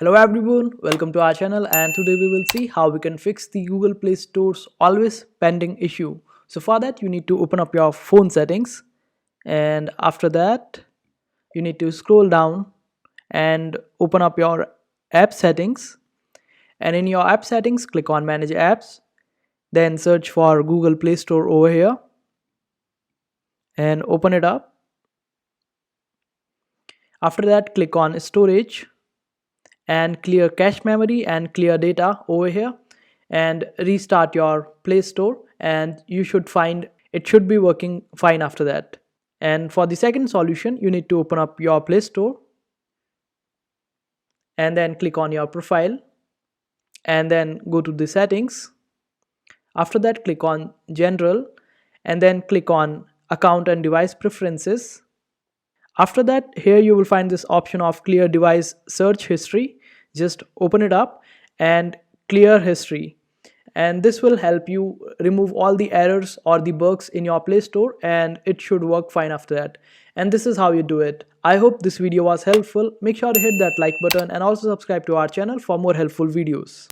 Hello everyone, welcome to our channel, and today we will see how we can fix the Google Play Store's always pending issue. So for that you need to open up your phone settings, and after that you need to scroll down and open up your app settings, and in your app settings click on manage apps, then search for Google Play Store over here and open it up. After that click on storage and clear cache memory and clear data over here, and restart your Play Store, and you should find it should be working fine after that. And for the second solution you need to open up your Play Store and then click on your profile and then go to the settings. After that click on general and then click on account and device preferences. After that, here you will find this option of clear device search history. Just open it up and clear history, and this will help you remove all the errors or the bugs in your Play Store, and it should work fine after that. And this is how you do it. I hope this video was helpful. Make sure to hit that like button and also subscribe to our channel for more helpful videos.